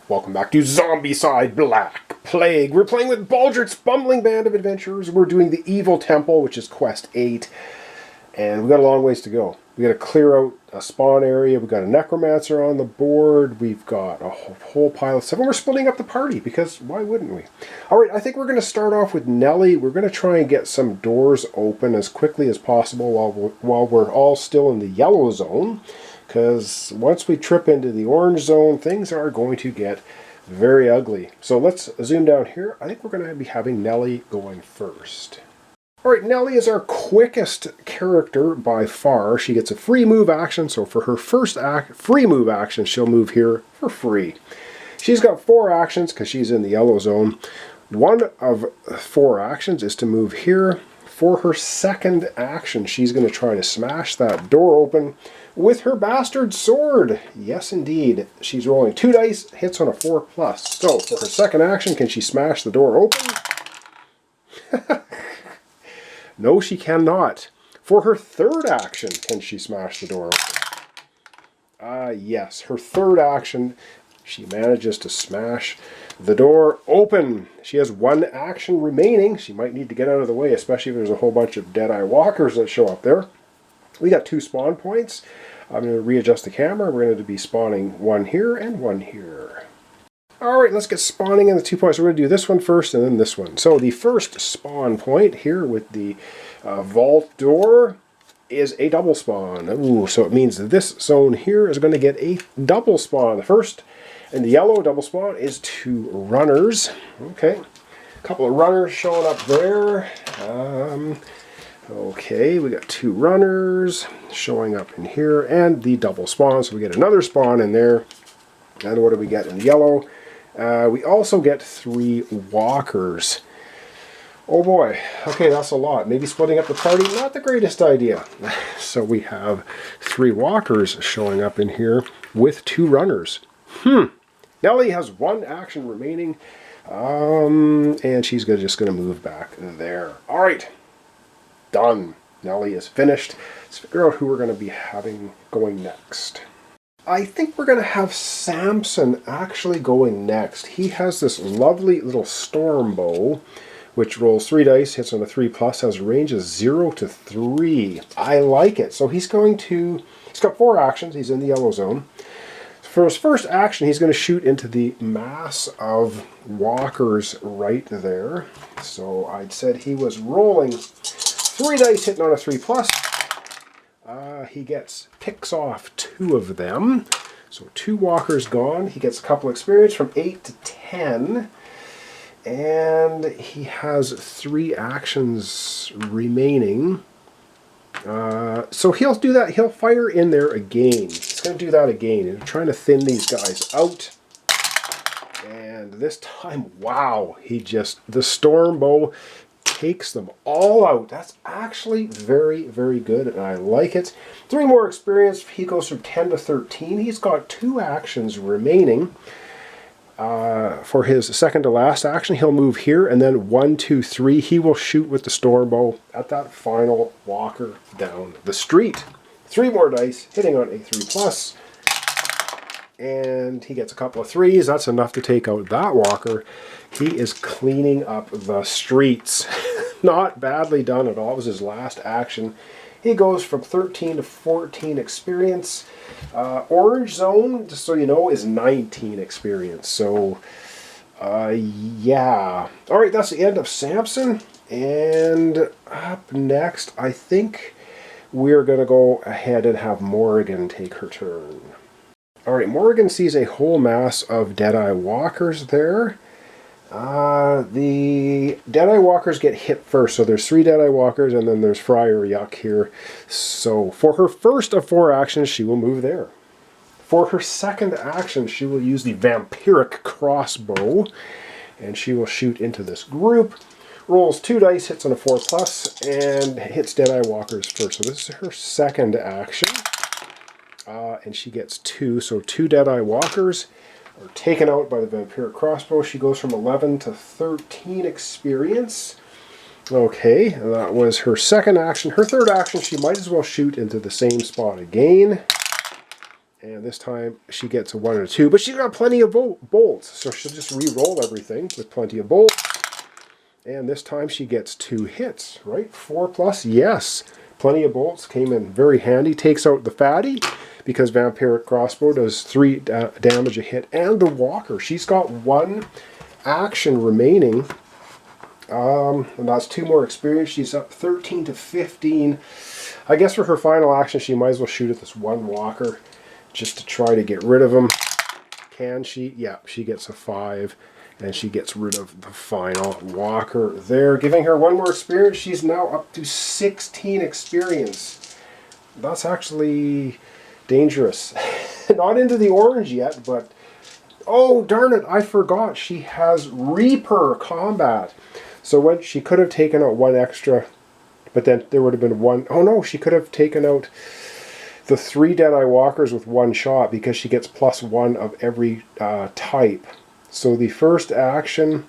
Welcome back to Zombicide Black Plague. We're playing with Baldrick's bumbling band of adventurers. We're doing the Evil Temple, which is Quest 8. And we've got a long ways to go. We got to clear out a spawn area. We've got a necromancer on the board. We've got a whole pile of stuff. And we're splitting up the party, because why wouldn't we? Alright, I think we're going to start off with Nellie. We're going to try and get some doors open as quickly as possible while we're all still in the yellow zone. Because once we trip into the orange zone, things are going to get very ugly. So let's zoom down here. I think we're going to be having Nellie going first. Alright, Nellie is our quickest character by far. She gets a free move action, so for her first free move action, she'll move here for free. She's got 4 actions because she's in the yellow zone. One of 4 actions is to move here. For her second action, she's going to try to smash that door open with her bastard sword. Yes, indeed. She's rolling 2 dice, hits on a 4+. So, for her second action, can she smash the door open? No, she cannot. For her third action, can she smash the door open? Yes, her third action, she manages to smash the door open. She has 1 action remaining. She might need to get out of the way, especially if there's a whole bunch of Deadeye Walkers that show up there. We got 2 spawn points. I'm going to readjust the camera. We're going to be spawning 1 here and 1 here. Alright, let's get spawning in the 2 points. We're going to do this one first and then this one. So the first spawn point here with the vault door is a double spawn. Ooh, so it means that this zone here is going to get a double spawn. The first in the yellow double spawn is 2 runners. Okay, a couple of runners showing up there. Okay, we got 2 runners showing up in here and the double spawn. So we get another spawn in there. And what do we get in yellow? We also get 3 walkers. Oh boy, okay, that's a lot. Maybe splitting up the party, not the greatest idea. So we have 3 walkers showing up in here with 2 runners. Nellie has 1 action remaining, and she's just going to move back there. All right, done. Nellie is finished. Let's figure out who we're going to be having going next. I think we're going to have Samson actually going next. He has this lovely little storm bow, which rolls 3 dice, hits on a 3+, has a range of 0 to 3. I like it. So he's got 4 actions. He's in the yellow zone. For his first action, he's going to shoot into the mass of walkers right there. So I'd said he was rolling 3 dice, hitting on a 3+. He picks off 2 of them. So 2 walkers gone. He gets a couple experience from 8 to 10. And he has 3 actions remaining. So he'll do that. He'll fire in there again. He's going to do that again. He's trying to thin these guys out. And this time, wow, the storm bow takes them all out. That's actually very, very good, and I like it. 3 more experience. He goes from 10 to 13. He's got 2 actions remaining. For his second to last action, he'll move here, and then 1, 2, 3, he will shoot with the storm bow at that final walker down the street. 3 more dice, hitting on a 3+. And he gets a couple of 3s. That's enough to take out that walker. He is cleaning up the streets. Not badly done at all. It was his last action. He goes from 13 to 14 experience. Orange zone, just so you know, is 19 experience. So, yeah. Alright, that's the end of Samson. And up next, I think we're going to go ahead and have Morrigan take her turn. Alright, Morrigan sees a whole mass of Deadeye Walkers there. The Deadeye Walkers get hit first, so there's 3 Deadeye Walkers, and then there's Friar Yuck here. So for her first of 4 actions, she will move there. For her second action, she will use the Vampiric Crossbow, and she will shoot into this group. Rolls 2 dice, hits on a 4+, and hits Deadeye Walkers first. So this is her second action. And she gets 2, so 2 Deadeye Walkers are taken out by the Vampiric Crossbow. She goes from 11 to 13 experience. Okay, that was her second action. Her third action, she might as well shoot into the same spot again. And this time she gets a 1 and a 2, but she's got plenty of bolts, so she'll just re-roll everything with plenty of bolts. And this time she gets 2 hits, right? 4+, yes. Plenty of bolts, came in very handy. Takes out the fatty, because vampiric crossbow does 3 damage a hit. And the walker, she's got 1 action remaining. And that's 2 more experience. She's up 13 to 15. I guess for her final action, she might as well shoot at this 1 walker, just to try to get rid of him. Can she? Yeah, she gets a 5, and she gets rid of the final walker there, giving her 1 more experience. She's now up to 16 experience. That's actually dangerous. Not into the orange yet, but oh darn it, I forgot. She has Reaper combat. So when she could have taken out 1 extra, but then there would have been 1. Oh no, she could have taken out the 3 Deadeye Walkers with 1 shot, because she gets +1 of every type. So the first action...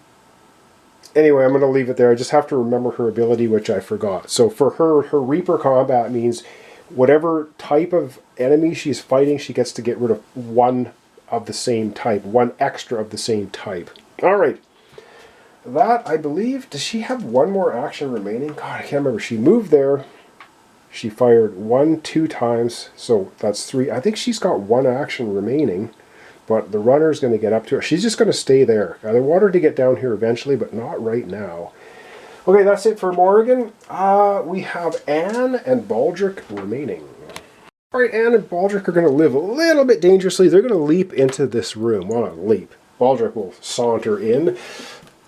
Anyway, I'm going to leave it there. I just have to remember her ability, which I forgot. So for her Reaper combat means whatever type of enemy she's fighting, she gets to get rid of 1 of the same type. 1 extra of the same type. Alright. That, I believe... Does she have 1 more action remaining? God, I can't remember. She moved there. She fired 1, 2 times, so that's 3. I think she's got 1 action remaining, but the runner's going to get up to her. She's just going to stay there. I want her to get down here eventually, but not right now. Okay, that's it for Morrigan. We have Anne and Baldric remaining. Alright, Anne and Baldric are going to live a little bit dangerously. They're going to leap into this room. Well, not leap. Baldric will saunter in,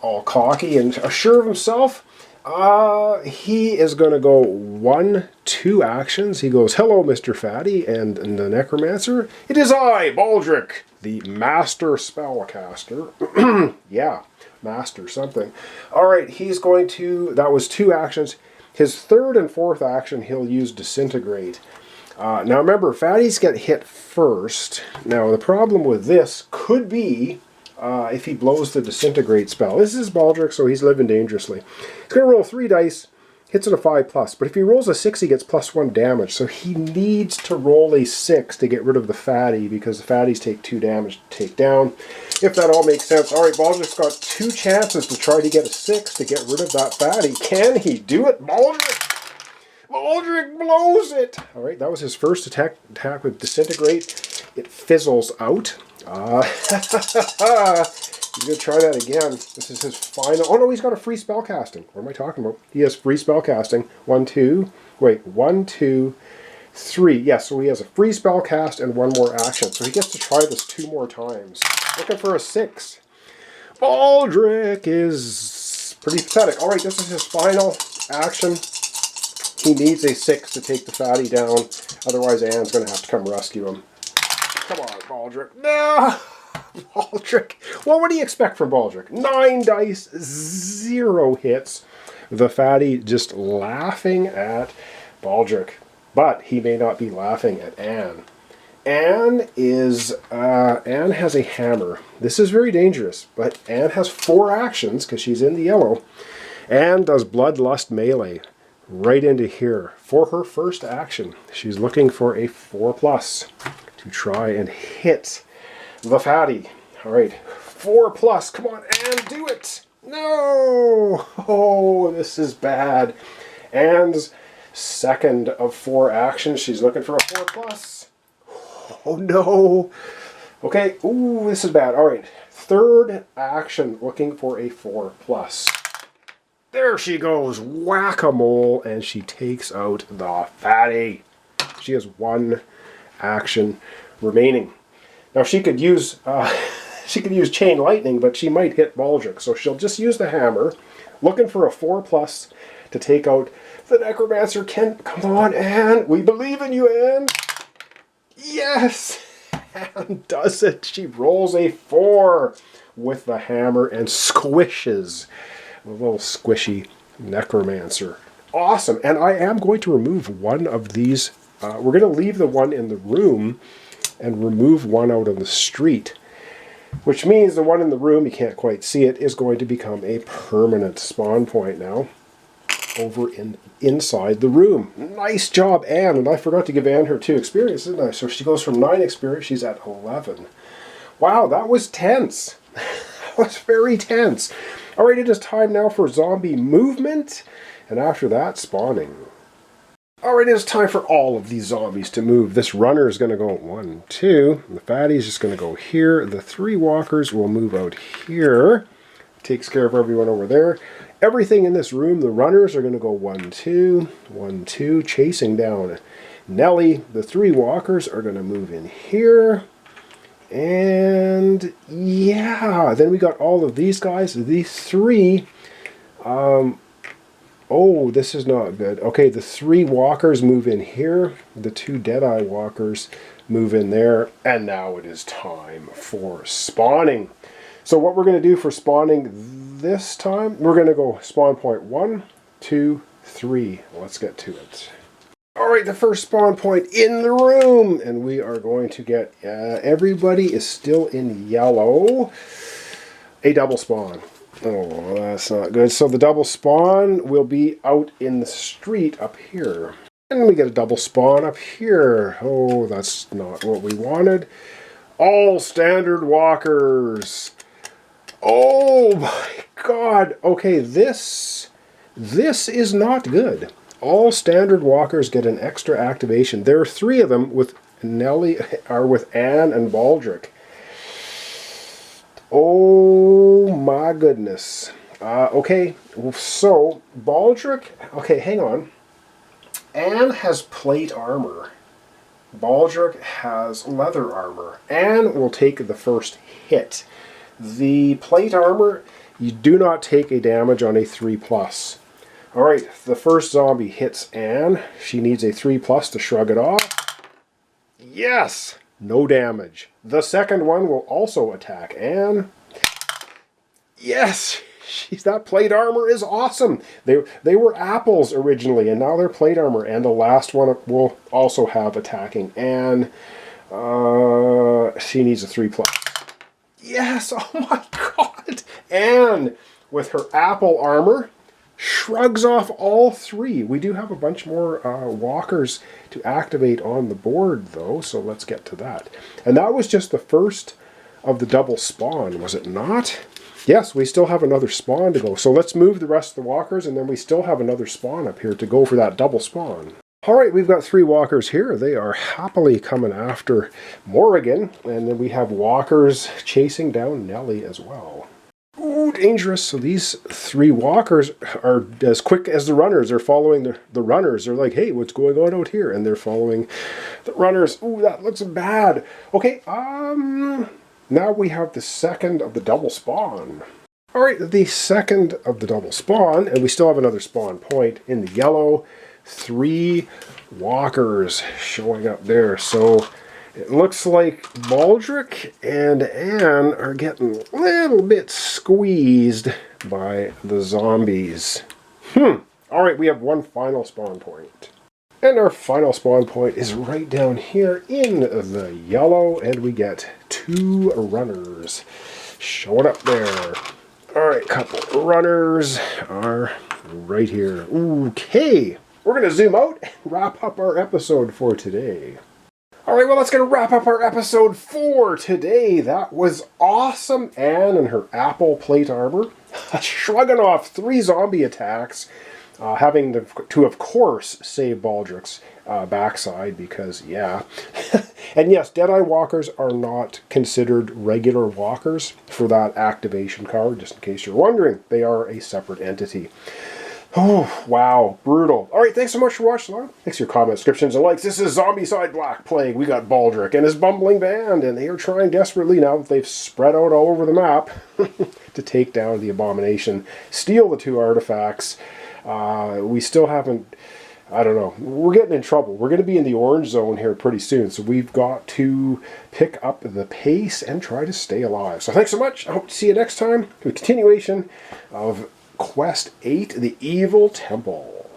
all cocky and assured of himself. He is going to go 1, 2 actions. He goes, "Hello, Mr. Fatty and the necromancer. It is I, Baldric, the master spellcaster." Yeah, master something. Alright, he's going to... That was 2 actions. His 3rd and 4th action, he'll use Disintegrate. Now remember, fatties get hit first. Now the problem with this could be... if he blows the Disintegrate spell. This is Baldric, so he's living dangerously. He's going to roll 3 dice, hits it a 5+, but if he rolls a 6, he gets +1 damage, so he needs to roll a 6 to get rid of the fatty, because the fatties take 2 damage to take down. If that all makes sense. Alright, Baldric's got 2 chances to try to get a 6 to get rid of that fatty. Can he do it? Baldric! Baldric blows it! Alright, that was his first attack with Disintegrate. It fizzles out. He's going to try that again. This is his final... Oh no, he's got a free spell casting. What am I talking about? He has free spell casting. 1, 2... Wait, 1, 2, 3. Yes, so he has a free spell cast and 1 more action. So he gets to try this 2 more times. Looking for a 6. Baldric is pretty pathetic. Alright, this is his final action. He needs a 6 to take the fatty down. Otherwise, Anne's going to have to come rescue him. Come on, Baldric. No! Baldric. Well, what do you expect from Baldric? 9 dice, 0 hits. The fatty just laughing at Baldric. But he may not be laughing at Anne. Anne has a hammer. This is very dangerous, but Anne has 4 actions because she's in the yellow. Anne does Bloodlust melee right into here for her first action. She's looking for a 4+ to try and hit the fatty. Alright, 4+. Come on, Anne, do it! No! Oh, this is bad. Anne's second of 4 actions. She's looking for a 4+. Oh no! Okay, ooh, this is bad. Alright, third action, looking for a 4+. There she goes, whack-a-mole, and she takes out the fatty. She has 1 action remaining. Now she could use chain lightning, but she might hit Baldric, so she'll just use the hammer, looking for a 4+ to take out the necromancer. Come on, Anne, we believe in you, Anne. Yes, Anne does it. She rolls a 4 with the hammer and squishes the little squishy necromancer. Awesome, and I am going to remove 1 of these. We're going to leave the one in the room and remove 1 out on the street, which means the one in the room, you can't quite see it, is going to become a permanent spawn point now. over inside the room. Nice job, Anne. And I forgot to give Anne her 2 experience, didn't I? So she goes from 9 experience, she's at 11. Wow, that was tense. That was very tense. All right, it is time now for zombie movement. And after that, spawning. All right, it is time for all of these zombies to move. This runner is going to go 1, 2. The fatty is just going to go here. The 3 walkers will move out here. Takes care of everyone over there. Everything in this room, the runners are going to go 1, 2, 1, 2, chasing down Nellie. The 3 walkers are going to move in here. And yeah, then we got all of these guys. These 3, oh, this is not good. Okay, the 3 walkers move in here. The 2 Deadeye walkers move in there. And now it is time for spawning. So what we're going to do for spawning this time, we're going to go spawn point 1, 2, 3. Let's get to it. All right, the first spawn point in the room. And we are going to get, everybody is still in yellow. A double spawn. Oh, that's not good. So the double spawn will be out in the street up here. And we get a double spawn up here. Oh, that's not what we wanted. All standard walkers. Oh my god. Okay, this is not good. All standard walkers get an extra activation. There are 3 of them with Nellie, are with Anne and Baldric. Oh my goodness. Okay, so Baldric, okay, hang on. Anne has plate armor. Baldric has leather armor. Anne will take the first hit. The plate armor, you do not take a damage on a 3+. Alright, the first zombie hits Anne. She needs a 3+ to shrug it off. Yes! No damage. The second one will also attack Anne. Yes! That plate armor is awesome. They were apples originally, and now they're plate armor. And the last one will also have attacking Anne. She needs a 3+. Yes! Oh my god! Anne, with her apple armor, shrugs off all 3. We do have a bunch more walkers to activate on the board, though, so let's get to that. And that was just the first of the double spawn, was it not? Yes, we still have another spawn to go. So let's move the rest of the walkers, and then we still have another spawn up here to go for that double spawn. Alright, we've got 3 walkers here. They are happily coming after Morrigan, and then we have walkers chasing down Nellie as well. Ooh, dangerous. So these 3 walkers are as quick as the runners. They're following the runners. They're like, hey, what's going on out here? And they're following the runners. Ooh, that looks bad. Okay, now we have the second of the double spawn. Alright, the second of the double spawn, and we still have another spawn point in the yellow. 3 walkers showing up there. So it looks like Baldric and Anne are getting a little bit squeezed by the zombies. Alright, we have one final spawn point. And our final spawn point is right down here in the yellow, and we get 2 runners showing up there. Alright, couple runners are right here. Okay, we're going to zoom out and wrap up our episode for today. Alright, well, that's going to wrap up our episode for today. That was awesome. Anne and her apple plate armor, shrugging off 3 zombie attacks, having to, of course, save Baldric's backside, because, yeah. And yes, Deadeye walkers are not considered regular walkers for that activation card, just in case you're wondering. They are a separate entity. Oh, wow. Brutal. Alright, thanks so much for watching. Thanks for your comments, descriptions, and likes. This is Zombicide Black Plague. We got Baldric and his bumbling band, and they are trying desperately, now that they've spread out all over the map, to take down the abomination, steal the 2 artifacts. We still haven't, I don't know, we're getting in trouble. We're going to be in the orange zone here pretty soon, so we've got to pick up the pace and try to stay alive. So thanks so much. I hope to see you next time for the continuation of Quest 8, The Evil Temple.